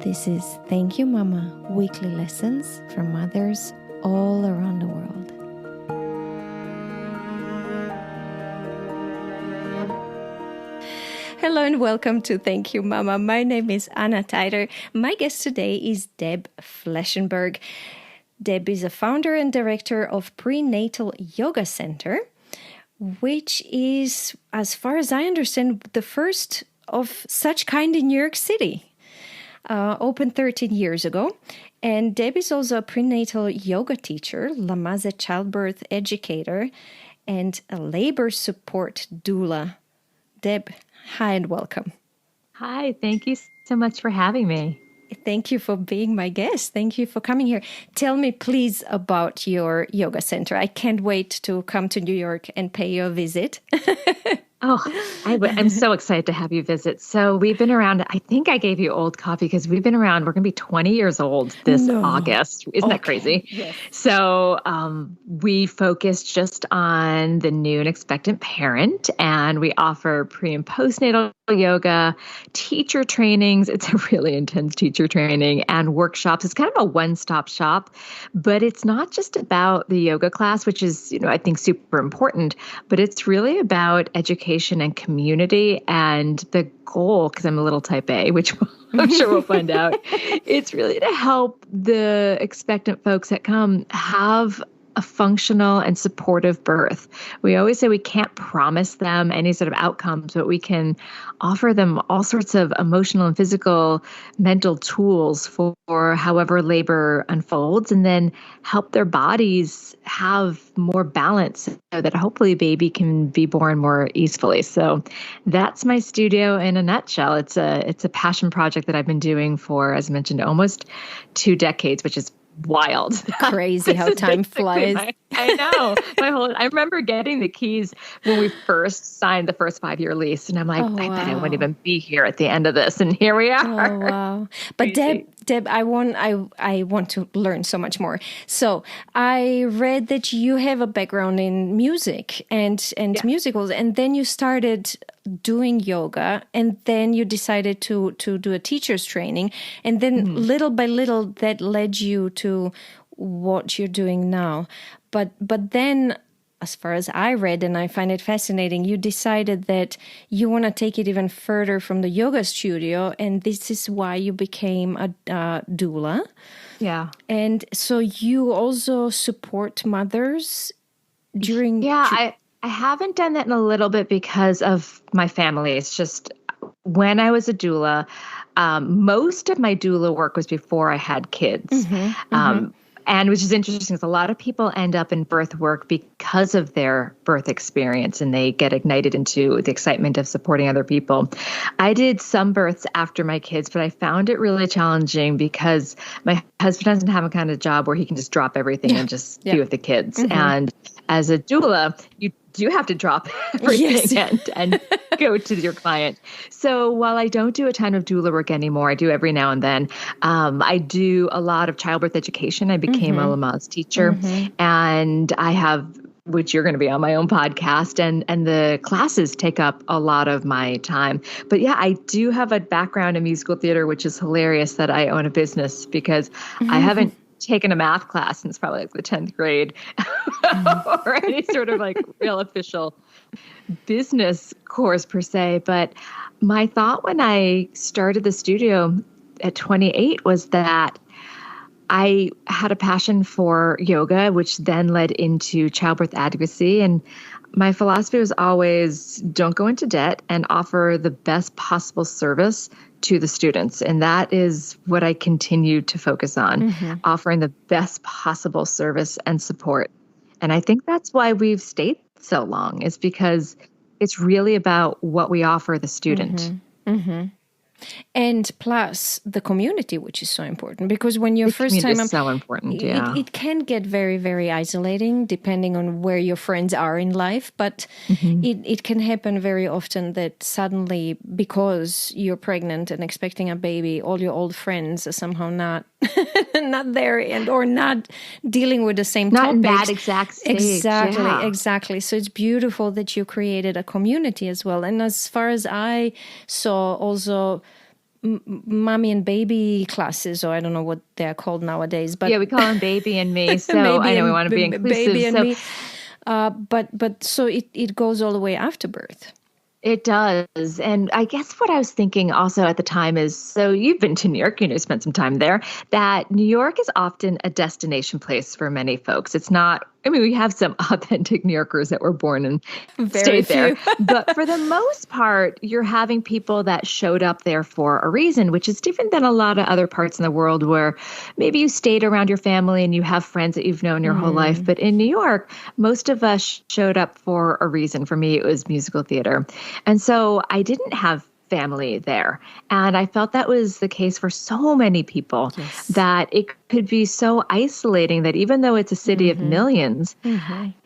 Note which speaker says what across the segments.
Speaker 1: This is Thank You Mama, weekly lessons from mothers all around the world. Hello and welcome to Thank You Mama. My name is Anna Teider. My guest today is Deb Flashenberg. Deb is a founder and director of Prenatal Yoga Center, which is, as far as I understand, the first of such kind in New York City. Opened 13 years ago. And Deb is also a prenatal yoga teacher, Lamaze childbirth educator, and a labor support doula. Deb, hi and welcome.
Speaker 2: Hi, thank you so much for having me.
Speaker 1: Thank you for being my guest. Thank you for coming here. Tell me, please, about your yoga center. I can't wait to come to New York and pay you a visit.
Speaker 2: I'm so excited to have you visit. So we've been around, I think I gave you old copy because we've been around, we're going to be 20 years old this August. Isn't that crazy?
Speaker 1: Yes.
Speaker 2: So we focus just on the new and expectant parent, and we offer pre and postnatal yoga, teacher trainings. It's a really intense teacher training and workshops. It's kind of a one-stop shop, but it's not just about the yoga class, which is, I think super important, but it's really about education and community, and the goal, because I'm a little type A, which I'm sure we'll find out, it's really to help the expectant folks that come have a functional and supportive birth. We always say we can't promise them any sort of outcomes, but we can offer them all sorts of emotional and physical, mental tools for however labor unfolds, and then help their bodies have more balance so that hopefully a baby can be born more easily. So that's my studio in a nutshell. It's a passion project that I've been doing for, as I mentioned, almost 2 decades, which is wild.
Speaker 1: Crazy how time flies.
Speaker 2: I know. I remember getting the keys when we first signed the first 5-year lease, and I'm like, I bet I won't even be here at the end of this, and here we are.
Speaker 1: Oh wow! But Deb, I want to learn so much more. So I read that you have a background in music and musicals, and then you started doing yoga, and then you decided to do a teacher's training, and then little by little that led you to what you're doing now. But then, as far as I read, and I find it fascinating, you decided that you want to take it even further from the yoga studio, and this is why you became a doula.
Speaker 2: Yeah.
Speaker 1: And so you also support mothers during...
Speaker 2: Yeah, I haven't done that in a little bit because of my family. It's just when I was a doula, most of my doula work was before I had kids. And which is interesting because a lot of people end up in birth work because of their birth experience, and they get ignited into the excitement of supporting other people. I did some births after my kids, but I found it really challenging because my husband doesn't have a kind of job where he can just drop everything and just be with the kids. And as a doula, you do have to drop everything and go to your client. So while I don't do a ton of doula work anymore, I do every now and then. I do a lot of childbirth education. I became a Lamaze teacher, and I have, which you're going to be on my own podcast, and the classes take up a lot of my time. But yeah, I do have a background in musical theater, which is hilarious that I own a business because I haven't taken a math class since probably like the 10th grade or any sort of like real official business course per se. But my thought when I started the studio at 28 was that I had a passion for yoga, which then led into childbirth advocacy. And my philosophy was always don't go into debt and offer the best possible service to the students. And that is what I continue to focus on, offering the best possible service and support. And I think that's why we've stayed so long, is because it's really about what we offer the student.
Speaker 1: And plus the community, which is so important, because when you're first time,
Speaker 2: is so important. Yeah,
Speaker 1: it can get very, very isolating depending on where your friends are in life. But it can happen very often that suddenly, because you're pregnant and expecting a baby, all your old friends are somehow not not there and or not dealing with the same
Speaker 2: not
Speaker 1: topics.
Speaker 2: In that exact stage.
Speaker 1: Exactly. So it's beautiful that you created a community as well. And as far as I saw, also mommy and baby classes, or I don't know what they're called nowadays. But
Speaker 2: yeah, we call them baby and me. So I know we want to be inclusive.
Speaker 1: Baby and me. But so it goes all the way after birth.
Speaker 2: It does. And I guess what I was thinking also at the time is, so you've been to New York, spent some time there, that New York is often a destination place for many folks. It's not, we have some authentic New Yorkers that were born and stayed there. But for the most part, you're having people that showed up there for a reason, which is different than a lot of other parts in the world where maybe you stayed around your family and you have friends that you've known your whole life. But in New York, most of us showed up for a reason. For me, it was musical theater. And so I didn't have family there. And I felt that was the case for so many people, that it could be so isolating that even though it's a city of millions,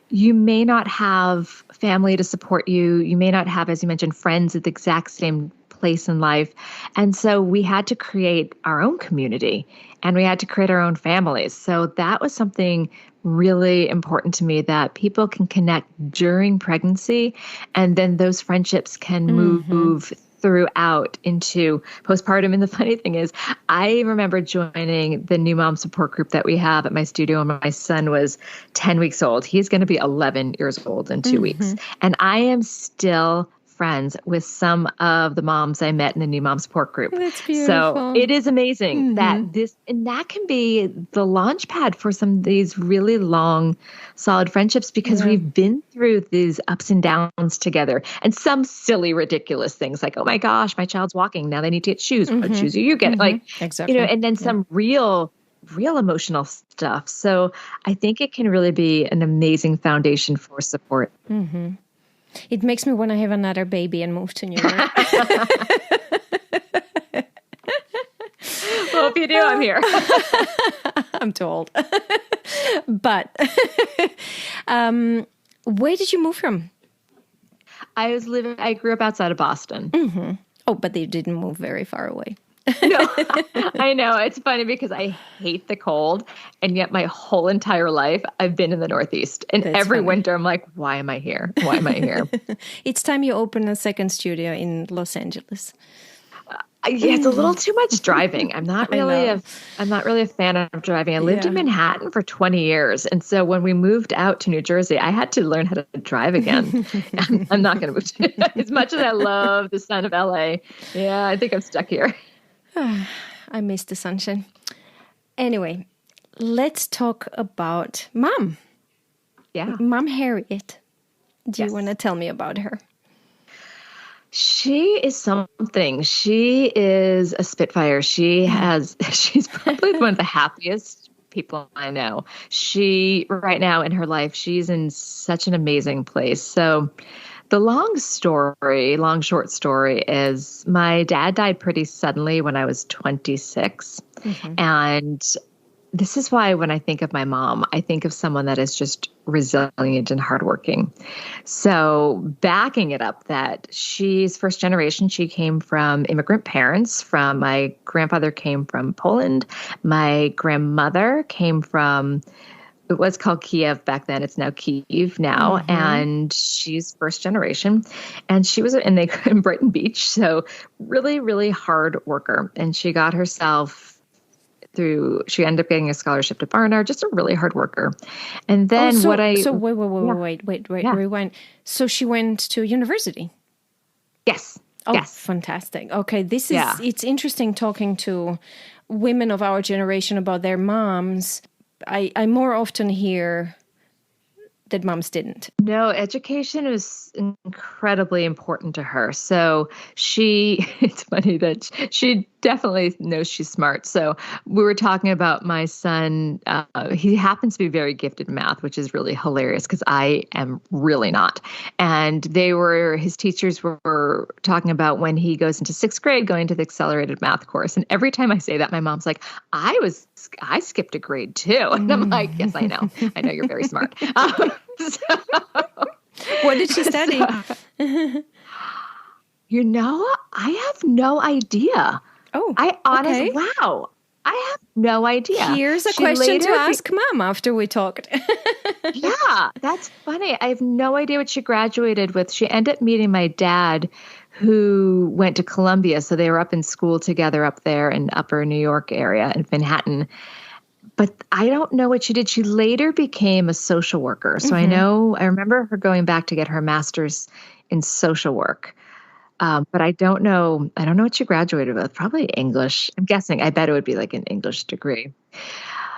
Speaker 2: you may not have family to support you. You may not have, as you mentioned, friends at the exact same place in life. And so we had to create our own community and we had to create our own families. So that was something really important to me, that people can connect during pregnancy and then those friendships can move throughout into postpartum. And the funny thing is, I remember joining the new mom support group that we have at my studio when my son was 10 weeks old. He's going to be 11 years old in 2 weeks. And I am still friends with some of the moms I met in the new mom support group.
Speaker 1: That's beautiful.
Speaker 2: So it is amazing that that can be the launch pad for some of these really long, solid friendships, because we've been through these ups and downs together, and some silly, ridiculous things like, oh my gosh, my child's walking. Now they need to get shoes. What shoes are you getting? Like,
Speaker 1: exactly.
Speaker 2: And then some real emotional stuff. So I think it can really be an amazing foundation for support.
Speaker 1: It makes me want to have another baby and move to New York.
Speaker 2: Well, if you do, I'm here.
Speaker 1: I'm too old. But where did you move from?
Speaker 2: I grew up outside of Boston.
Speaker 1: Oh, but they didn't move very far away.
Speaker 2: No, I know. It's funny because I hate the cold, and yet my whole entire life I've been in the Northeast. And every winter I'm like, why am I here? Why am I here?
Speaker 1: It's time you open a second studio in Los Angeles.
Speaker 2: Yeah, it's a little too much driving. I'm not really a fan of driving. I lived in Manhattan for 20 years. And so when we moved out to New Jersey, I had to learn how to drive again. I'm not going to move to as much as I love the sun of LA. Yeah, I think I'm stuck here.
Speaker 1: I miss the sunshine. Anyway, let's talk about Mom.
Speaker 2: Yeah.
Speaker 1: Mom Harriet. Do you want to tell me about her?
Speaker 2: She is something. She is a spitfire. She's probably one of the happiest people I know. She, right now in her life, she's in such an amazing place. So the long short story is my dad died pretty suddenly when I was 26. And this is why when I think of my mom, I think of someone that is just resilient and hardworking. So backing it up, that she's first generation. She came from immigrant parents. My grandfather came from Poland. My grandmother came from, it was called Kiev back then. It's now Kyiv now. And she's first generation. And she was in Brighton Beach. So really, really hard worker. And she got herself she ended up getting a scholarship to Barnard, just a really hard worker. And then
Speaker 1: wait, rewind. So she went to university?
Speaker 2: Yes.
Speaker 1: Oh,
Speaker 2: yes.
Speaker 1: Fantastic. Okay. It's interesting talking to women of our generation about their moms. I more often hear that moms didn't.
Speaker 2: No, education is incredibly important to her. So it's funny that she definitely knows she's smart. So we were talking about my son. He happens to be very gifted in math, which is really hilarious because I am really not. And his teachers were talking about when he goes into 6th grade, going to the accelerated math course. And every time I say that, my mom's like, I skipped a grade too. And I'm like, yes, I know. I know you're very smart.
Speaker 1: What did she study?
Speaker 2: I have no idea.
Speaker 1: Oh,
Speaker 2: I have no idea.
Speaker 1: Here's a question to ask Mom after we talked.
Speaker 2: Yeah, that's funny. I have no idea what she graduated with. She ended up meeting my dad who went to Columbia. So they were up in school together up there in upper New York area in Manhattan. But I don't know what she did. She later became a social worker. So I remember her going back to get her master's in social work. But I don't know what she graduated with. Probably English. I'm guessing. I bet it would be like an English degree.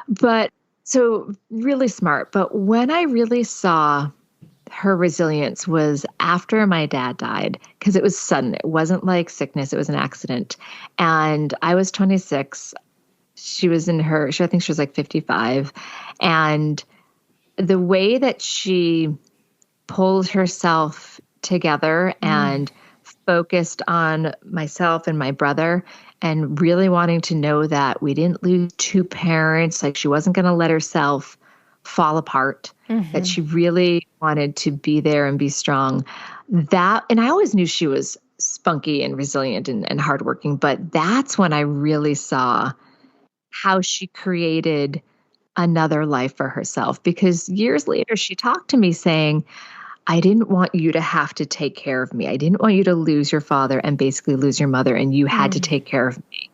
Speaker 2: But so really smart. But when I really saw her resilience was after my dad died, because it was sudden. It wasn't like sickness. It was an accident. And I was 26. She was I think she was like 55. And the way that she pulled herself together and focused on myself and my brother and really wanting to know that we didn't lose two parents, like she wasn't going to let herself fall apart, that she really wanted to be there and be strong. And I always knew she was spunky and resilient and hardworking, but that's when I really saw how she created another life for herself. Because years later, she talked to me saying, I didn't want you to have to take care of me. I didn't want you to lose your father and basically lose your mother, and you had to take care of me.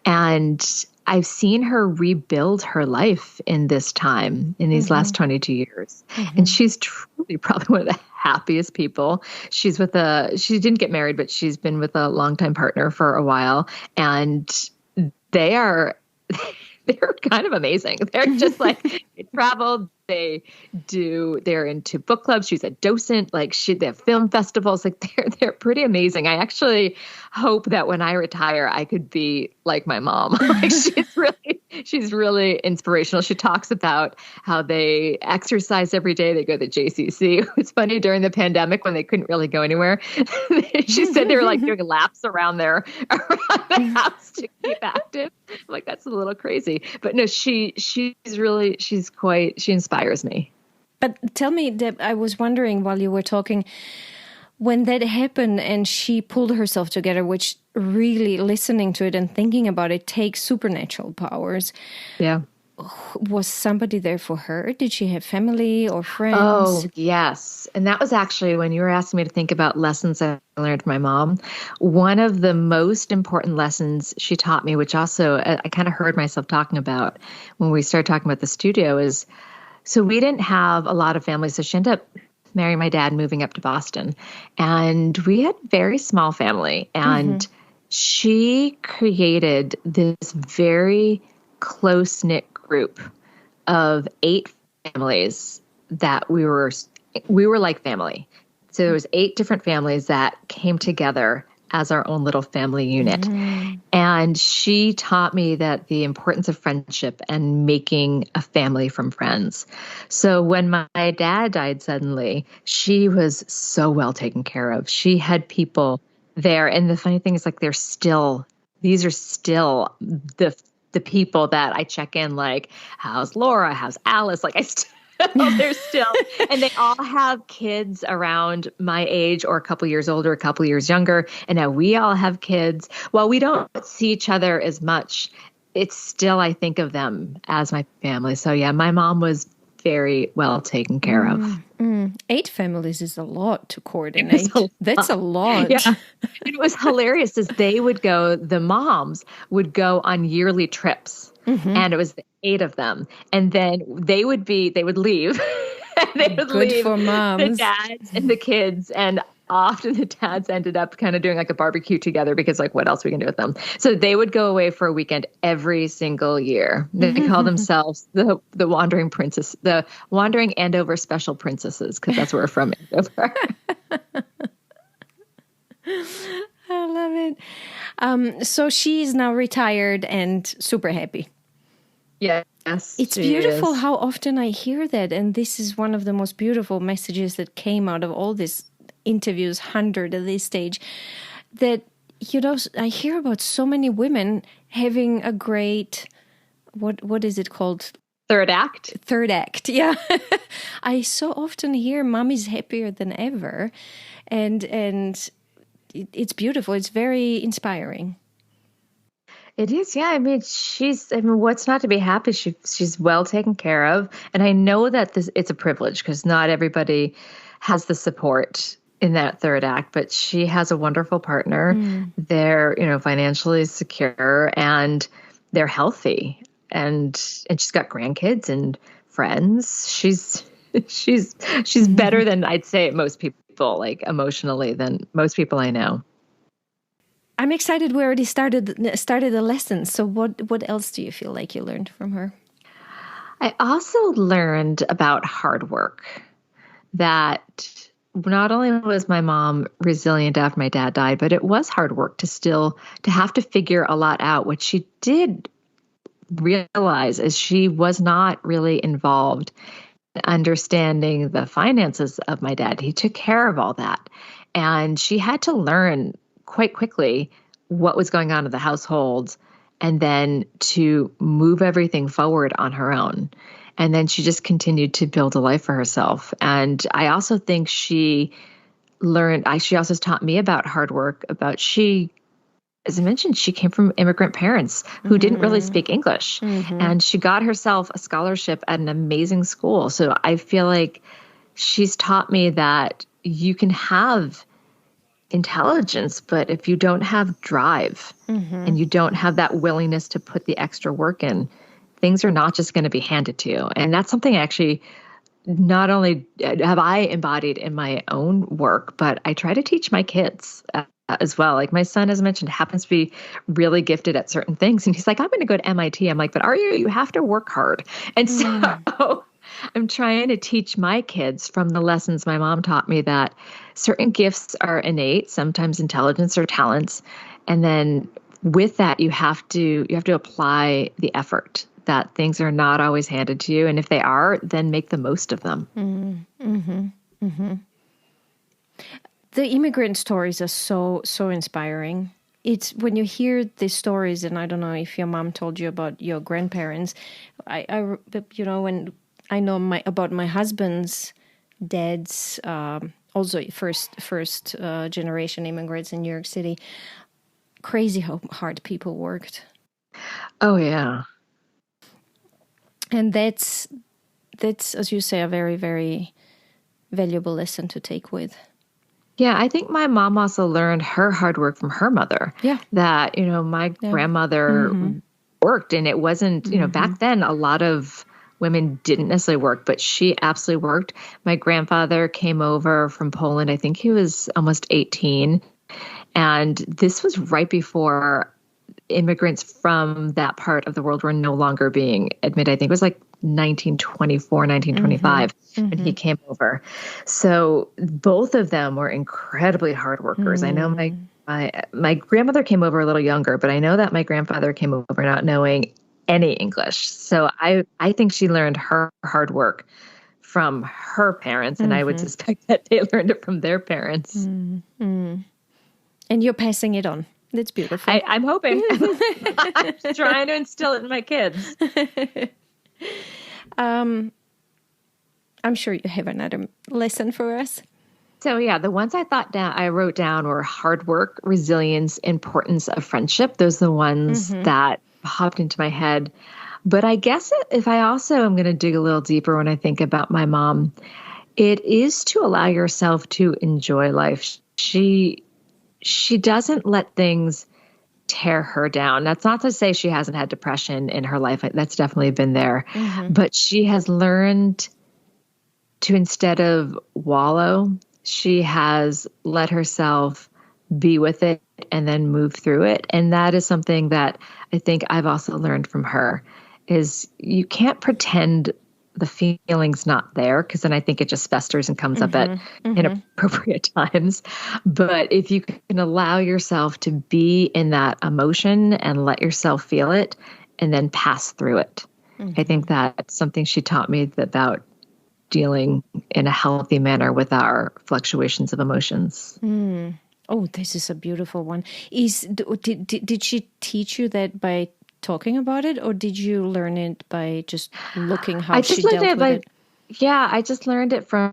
Speaker 2: And I've seen her rebuild her life in this time, in these last 22 years. And she's truly probably one of the happiest people. She didn't get married, but she's been with a longtime partner for a while. And they're kind of amazing. They're just like, they travel, they're into book clubs. She's a docent, they have film festivals. Like they're pretty amazing. I actually hope that when I retire, I could be like my mom. Like she's really inspirational. She talks about how they exercise every day. They go to the JCC. It's funny during the pandemic when they couldn't really go anywhere. She said they were like doing laps around the house to keep active. I'm like, that's a little crazy, but no, she inspires me.
Speaker 1: But tell me, Deb, I was wondering while you were talking, when that happened and she pulled herself together, which really listening to it and thinking about it takes supernatural powers.
Speaker 2: Yeah.
Speaker 1: Was somebody there for her? Did she have family or friends?
Speaker 2: Oh, yes. And that was actually when you were asking me to think about lessons I learned from my mom. One of the most important lessons she taught me, which also I kind of heard myself talking about when we started talking about the studio, is so we didn't have a lot of family. So she ended up marrying my dad, moving up to Boston. And we had a very small family. And she created this very close-knit group of 8 families that we were like family. So there was 8 different families that came together as our own little family unit. And she taught me that the importance of friendship and making a family from friends. So when my dad died suddenly, she was so well taken care of. She had people there. And the funny thing is, like, these are still the people that I check in, like, how's Laura? How's Alice? Like, they're still, and they all have kids around my age or a couple years older, a couple years younger. And now we all have kids. While we don't see each other as much, it's still, I think of them as my family. So yeah, my mom was very well taken care of.
Speaker 1: 8 families is a lot to coordinate. That's a lot.
Speaker 2: Yeah. It was hilarious as the moms would go on yearly trips. And it was the 8 of them. And then they would leave. They would
Speaker 1: Good
Speaker 2: leave
Speaker 1: for moms.
Speaker 2: the dads and the kids. And often the dads ended up kind of doing like a barbecue together because, like, what else we can do with them? So they would go away for a weekend every single year. They call themselves the Wandering Princess, the Wandering Andover Special Princesses, because that's where we're from, Andover.
Speaker 1: I love it. So she's now retired and super happy.
Speaker 2: Yes.
Speaker 1: It's beautiful how often I hear that. And this is one of the most beautiful messages that came out of all these interviews, 100 at this stage, that, I hear about so many women having a great, what is it called?
Speaker 2: Third act.
Speaker 1: Third act, yeah. I so often hear mommy's happier than ever. And it's beautiful. It's very inspiring.
Speaker 2: It is, yeah. I mean, what's not to be happy? She's well taken care of. And I know that it's a privilege because not everybody has the support in that third act, but she has a wonderful partner. They're, financially secure and they're healthy, and she's got grandkids and friends. She's better than I'd say most people, like emotionally, than most people I know.
Speaker 1: I'm excited. We already started the lesson. So what else do you feel like you learned from her?
Speaker 2: I also learned about hard work, that not only was my mom resilient after my dad died, but it was hard work to have to figure a lot out. What she did realize is she was not really involved in understanding the finances of my dad. He took care of all that. And she had to learn quite quickly what was going on in the household, and then to move everything forward on her own. And then she just continued to build a life for herself. And I also think she also taught me about hard work, as I mentioned, she came from immigrant parents who didn't really speak English. And she got herself a scholarship at an amazing school. So I feel like she's taught me that you can have intelligence, but if you don't have drive and you don't have that willingness to put the extra work in, things are not just going to be handed to you. And that's something actually not only have I embodied in my own work, but I try to teach my kids as well. Like my son, as I mentioned, happens to be really gifted at certain things. And he's like, I'm going to go to MIT. I'm like, but are you? You have to work hard. And so I'm trying to teach my kids from the lessons my mom taught me that certain gifts are innate, sometimes intelligence or talents. And then with that, you have to apply the effort, that things are not always handed to you. And if they are, then make the most of them.
Speaker 1: The immigrant stories are so inspiring. It's when you hear these stories, and I don't know if your mom told you about your grandparents. When I know about my husband's dad's, also first generation immigrants in New York City. Crazy how hard people worked.
Speaker 2: Oh yeah,
Speaker 1: and that's as you say, a very, very valuable lesson to take with.
Speaker 2: Yeah, I think my mom also learned her hard work from her mother.
Speaker 1: Yeah.
Speaker 2: That, my grandmother worked, and it wasn't, back then a lot of women didn't necessarily work, but she absolutely worked. My grandfather came over from Poland. I think he was almost 18. And this was right before immigrants from that part of the world were no longer being admitted. I think it was like 1924, 1925 when he came over. So both of them were incredibly hard workers. I know my grandmother came over a little younger, but I know that my grandfather came over not knowing any English. So I think she learned her hard work from her parents, and I would suspect that they learned it from their parents.
Speaker 1: And you're passing it on. That's beautiful.
Speaker 2: I'm hoping. I'm trying to instill it in my kids.
Speaker 1: I'm sure you have another lesson for us.
Speaker 2: So yeah, the ones I wrote down were hard work, resilience, importance of friendship. Those are the ones that popped into my head. But I guess if I also am going to dig a little deeper when I think about my mom, it is to allow yourself to enjoy life. She doesn't let things tear her down. That's not to say she hasn't had depression in her life. That's definitely been there. But she has learned to, instead of wallow, she has let herself be with it and then move through it. And that is something that I think I've also learned from her, is you can't pretend the feeling's not there, because then I think it just festers and comes up at inappropriate times. But if you can allow yourself to be in that emotion and let yourself feel it and then pass through it, I think that's something she taught me about dealing in a healthy manner with our fluctuations of emotions.
Speaker 1: Oh, this is a beautiful one. Did she teach you that by talking about it, or did you learn it by just looking how she dealt with it?
Speaker 2: Yeah, I just learned it from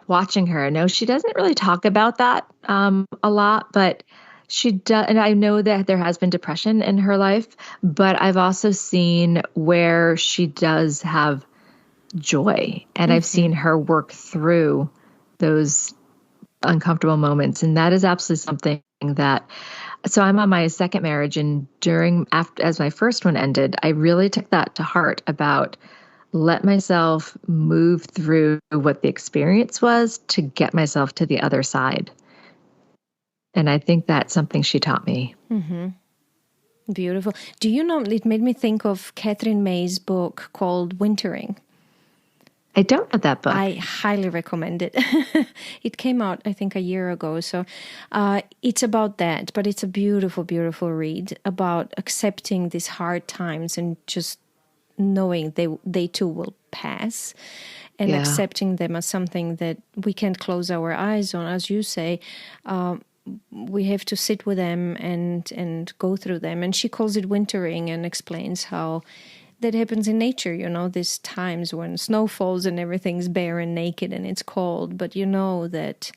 Speaker 2: watching her. No, she doesn't really talk about that a lot, but she does. And I know that there has been depression in her life, but I've also seen where she does have joy, and I've seen her work through those uncomfortable moments. And that is absolutely something that, so I'm on my second marriage, and as my first one ended, I really took that to heart about let myself move through what the experience was to get myself to the other side. And I think that's something she taught me.
Speaker 1: Mm-hmm. Beautiful. Do you know, it made me think of Catherine May's book called Wintering.
Speaker 2: I don't know that book.
Speaker 1: I highly recommend it. It came out, I think, a year ago. So it's about that, but it's a beautiful, beautiful read about accepting these hard times and just knowing they too will pass, and accepting them as something that we can't close our eyes on. As you say, we have to sit with them and go through them. And she calls it wintering and explains how that happens in nature, these times when snow falls and everything's bare and naked and it's cold, but you know that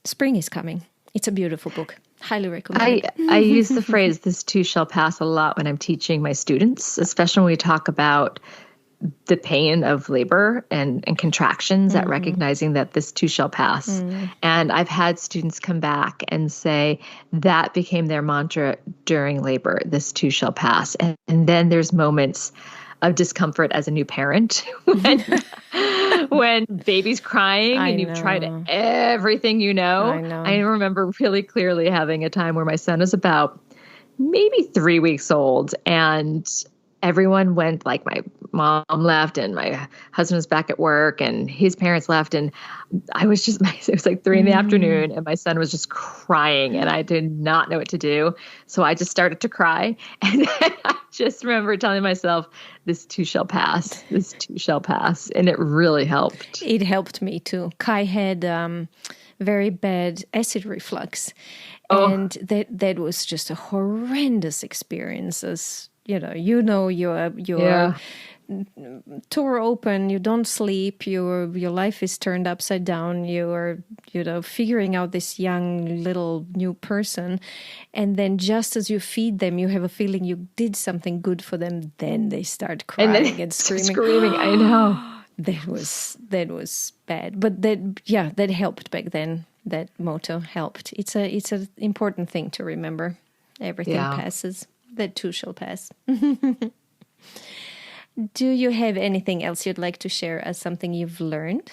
Speaker 1: spring is coming. It's a beautiful book. Highly recommend it.
Speaker 2: I use the phrase, this too shall pass, a lot when I'm teaching my students, especially when we talk about the pain of labor and contractions, at recognizing that this too shall pass. And I've had students come back and say that became their mantra during labor, this too shall pass. And then there's moments of discomfort as a new parent when baby's crying and you've tried everything I remember really clearly having a time where my son was about maybe 3 weeks old, and everyone went, like my mom left and my husband was back at work and his parents left. And I was just, it was like 3 p.m. and my son was just crying and I did not know what to do. So I just started to cry. And I just remember telling myself, this too shall pass, this too shall pass. And it really helped.
Speaker 1: It helped me too. Kai had very bad acid reflux. And that was just a horrendous experience. As you're tore open, you don't sleep, your life is turned upside down, you're figuring out this young little new person, and then just as you feed them, you have a feeling you did something good for them, then they start crying and screaming.
Speaker 2: I know.
Speaker 1: That was bad, but that helped back then. That motto helped. It's an important thing to remember. Everything passes. That too shall pass. Do you have anything else you'd like to share as something you've learned?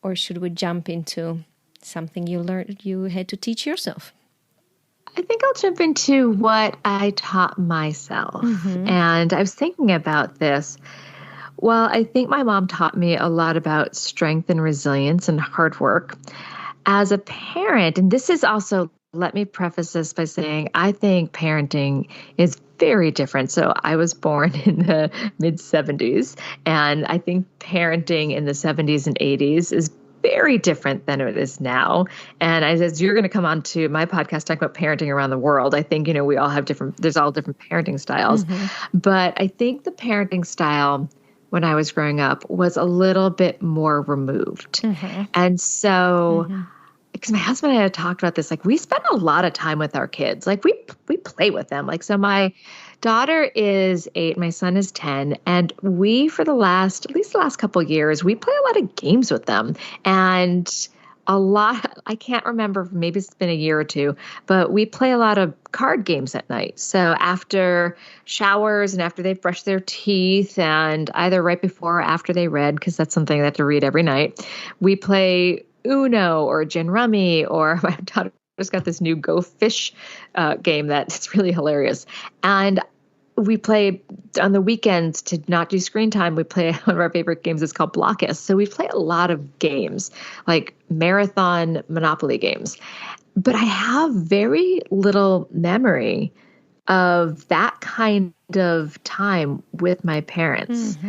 Speaker 1: Or should we jump into something you learned you had to teach yourself?
Speaker 2: I think I'll jump into what I taught myself. And I was thinking about this. Well, I think my mom taught me a lot about strength and resilience and hard work. As a parent, and this is also, let me preface this by saying, I think parenting is very different. So I was born in the mid-70s, and I think parenting in the 70s and 80s is very different than it is now. And as you're going to come on to my podcast talking about parenting around the world, I think, we all have there's all different parenting styles. But I think the parenting style when I was growing up was a little bit more removed. And so, because my husband and I had talked about this, like we spend a lot of time with our kids. Like we play with them. Like, so my daughter is 8, my son is 10. And we, for at least the last couple of years, we play a lot of games with them. And I can't remember, maybe it's been a year or two, but we play a lot of card games at night. So after showers and after they've brushed their teeth and either right before or after they read, because that's something they have to read every night, we play Uno or Gin Rummy, or my daughter's got this new Go Fish game that's really hilarious. And we play on the weekends to not do screen time. We play one of our favorite games. It's called Blockus. So we play a lot of games, like marathon Monopoly games. But I have very little memory of that kind of time with my parents.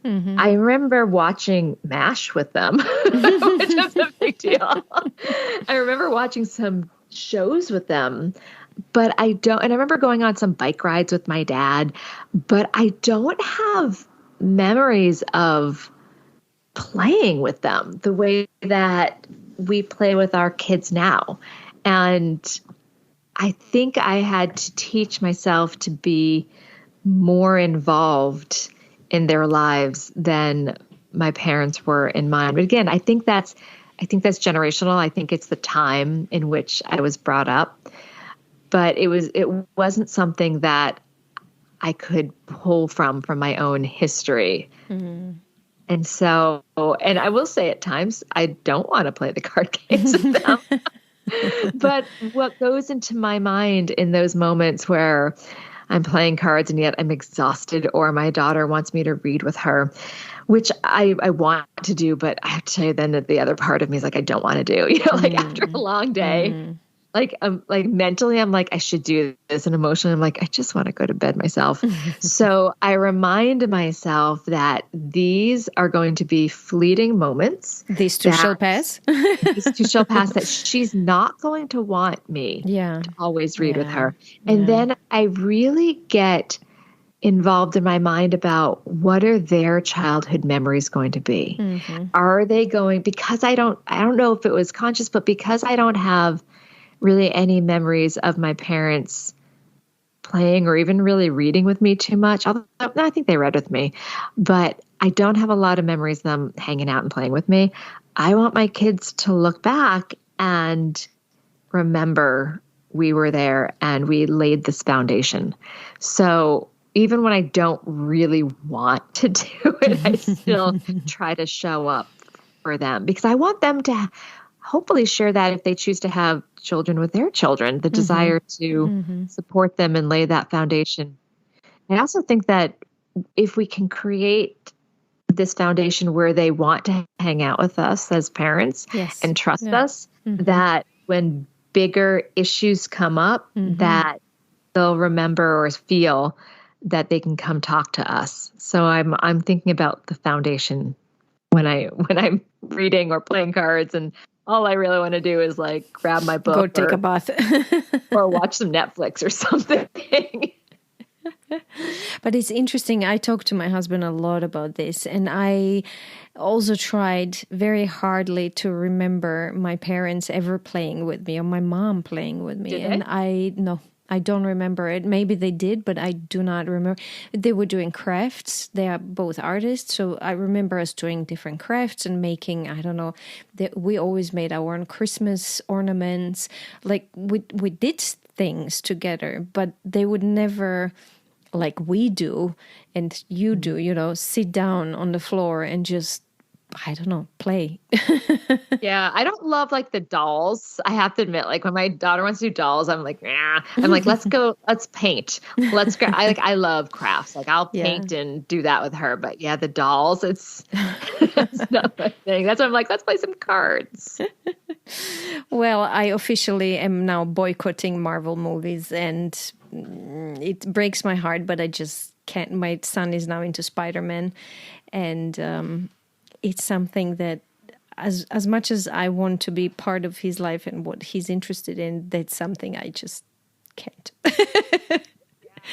Speaker 2: I remember watching MASH with them, which is a big deal. I remember watching some shows with them. But I remember going on some bike rides with my dad, but I don't have memories of playing with them the way that we play with our kids now. And I think I had to teach myself to be more involved in their lives than my parents were in mine. But again, I think that's I think that's generational. I think it's the time in which I was brought up, but it wasn't something that I could pull from my own history.
Speaker 1: Mm-hmm.
Speaker 2: And so, and I will say at times, I don't want to play the card games with them. But what goes into my mind in those moments where I'm playing cards and yet I'm exhausted, or my daughter wants me to read with her, which I want to do, but I have to tell you then that the other part of me is like, I don't want to do, like after a long day, like mentally, I'm like, I should do this. And emotionally, I'm like, I just want to go to bed myself. So I remind myself that these are going to be fleeting moments.
Speaker 1: These two shall pass.
Speaker 2: These two shall pass, that she's not going to want me to always read with her. And then I really get involved in my mind about what are their childhood memories going to be? Mm-hmm. Are they going, because I don't know if it was conscious, but because I don't have really any memories of my parents playing or even really reading with me too much. Although I think they read with me, but I don't have a lot of memories of them hanging out and playing with me. I want my kids to look back and remember we were there and we laid this foundation. So even when I don't really want to do it, I still try to show up for them, because I want them to hopefully share that if they choose to have children with their children, the desire to support them and lay that foundation. I also think that if we can create this foundation where they want to hang out with us as parents and trust us, that when bigger issues come up, that they'll remember or feel that they can come talk to us. So I'm thinking about the foundation when I'm reading or playing cards, and all I really want to do is like grab my book,
Speaker 1: go take a bath,
Speaker 2: or watch some Netflix or something.
Speaker 1: But it's interesting. I talked to my husband a lot about this, and I also tried very hardly to remember my parents ever playing with me or my mom playing with me.
Speaker 2: Did they?
Speaker 1: No, I don't remember it. Maybe they did, but I do not remember. They were doing crafts. They are both artists. So I remember us doing different crafts and making, I don't know, we always made our own Christmas ornaments. Like we did things together, but they would never, like we do and you do, sit down on the floor and just, I don't know, play.
Speaker 2: Yeah, I don't love like the dolls. I have to admit, like when my daughter wants to do dolls, I'm like, I'm like, let's paint. I love crafts. Like I'll paint and do that with her. But yeah, the dolls, it's not my thing. That's why I'm like, let's play some cards.
Speaker 1: Well, I officially am now boycotting Marvel movies, and it breaks my heart, but I just can't. My son is now into Spider-Man, and it's something that as much as I want to be part of his life and what he's interested in, that's something I just can't.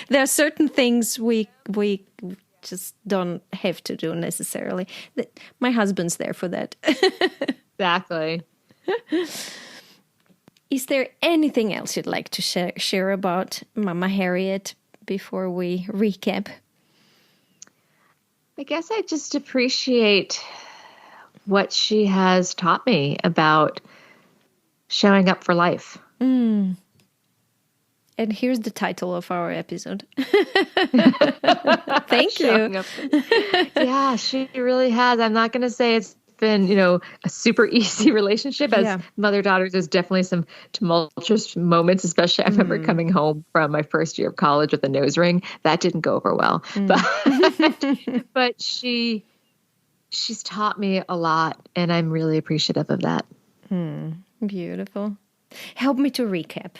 Speaker 1: There are certain things we just don't have to do necessarily. My husband's there for that.
Speaker 2: Exactly.
Speaker 1: Is there anything else you'd like to share about Mama Harriet before we recap?
Speaker 2: I guess I just appreciate what she has taught me about showing up for life.
Speaker 1: And here's the title of our episode. Thank you.
Speaker 2: Yeah, she really has. I'm not going to say it's been, a super easy relationship. As mother-daughters, there's definitely some tumultuous moments, especially I remember coming home from my first year of college with a nose ring. That didn't go over well. But she's taught me a lot, and I'm really appreciative of that.
Speaker 1: Beautiful. Help me to recap.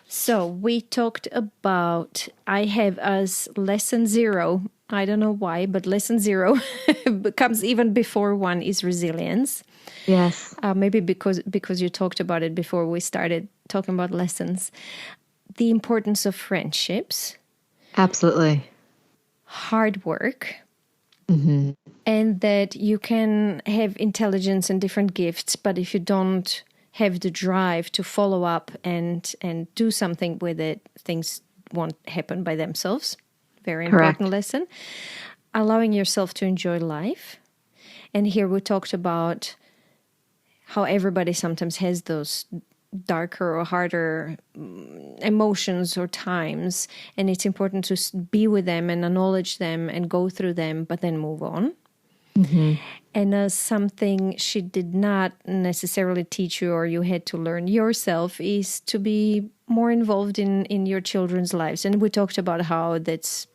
Speaker 1: So we talked about, I have as lesson 0, I don't know why, but lesson 0 comes even before 1 is resilience.
Speaker 2: Yes.
Speaker 1: Maybe because you talked about it before we started talking about lessons. The importance of friendships.
Speaker 2: Absolutely.
Speaker 1: Hard work. And that you can have intelligence and different gifts, but if you don't have the drive to follow up and do something with it, things won't happen by themselves. Very important lesson. Allowing yourself to enjoy life. And here we talked about how everybody sometimes has those darker or harder emotions or times, and it's important to be with them and acknowledge them and go through them, but then move on. Mm-hmm. And something she did not necessarily teach you, or you had to learn yourself, is to be more involved in your children's lives. And we talked about how that's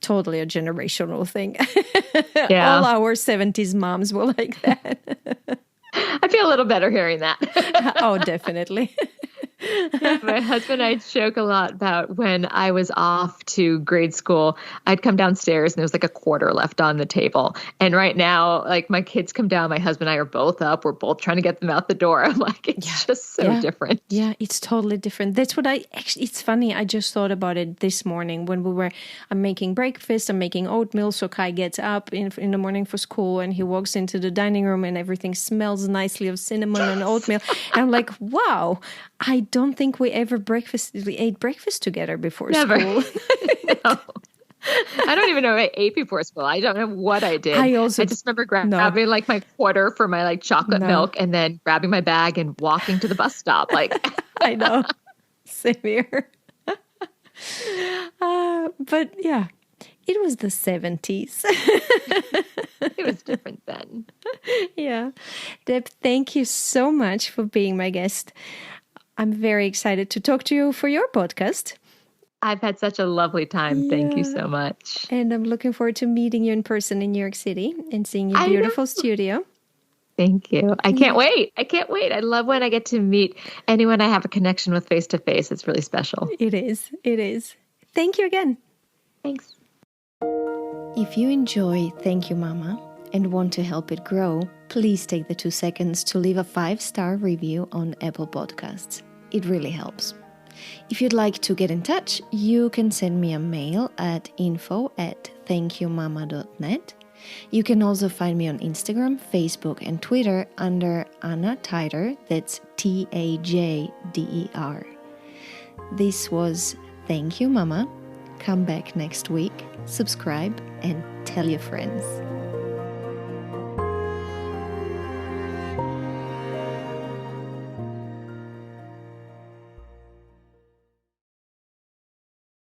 Speaker 1: totally a generational thing.
Speaker 2: Yeah.
Speaker 1: All our 70s moms were like that.
Speaker 2: I feel a little better hearing that.
Speaker 1: Oh, definitely.
Speaker 2: Yeah, my husband and I joke a lot about when I was off to grade school, I'd come downstairs and there was like a quarter left on the table. And right now, like my kids come down, my husband and I are both up. We're both trying to get them out the door. I'm like, it's just so different.
Speaker 1: Yeah, it's totally different. That's what it's funny. I just thought about it this morning when I'm making breakfast, I'm making oatmeal. So Kai gets up in the morning for school and he walks into the dining room and everything smells nicely of cinnamon and oatmeal. And I'm like, wow, I don't think we ate breakfast together before
Speaker 2: Never.
Speaker 1: School.
Speaker 2: No. I don't even know if I ate before school. I don't know what I did. I just remember grabbing like my quarter for my like chocolate milk and then grabbing my bag and walking to the bus stop. Like
Speaker 1: I know. Same here. But yeah, it was the 70s.
Speaker 2: It was different then.
Speaker 1: Yeah. Deb, thank you so much for being my guest. I'm very excited to talk to you for your podcast.
Speaker 2: I've had such a lovely time. Thank you so much.
Speaker 1: And I'm looking forward to meeting you in person in New York City and seeing your beautiful studio.
Speaker 2: Thank you. I can't wait. I love when I get to meet anyone I have a connection with face to face. It's really special.
Speaker 1: It is. Thank you again.
Speaker 2: Thanks.
Speaker 1: If you enjoy Thank You Mama and want to help it grow, please take the 2 seconds to leave a 5-star review on Apple Podcasts. It really helps. If you'd like to get in touch, you can send me a mail at info@thankyouMama.net. You can also find me on Instagram, Facebook, and Twitter under Anna Teider. That's Tajder. This was Thank You Mama. Come back next week, subscribe, and tell your friends.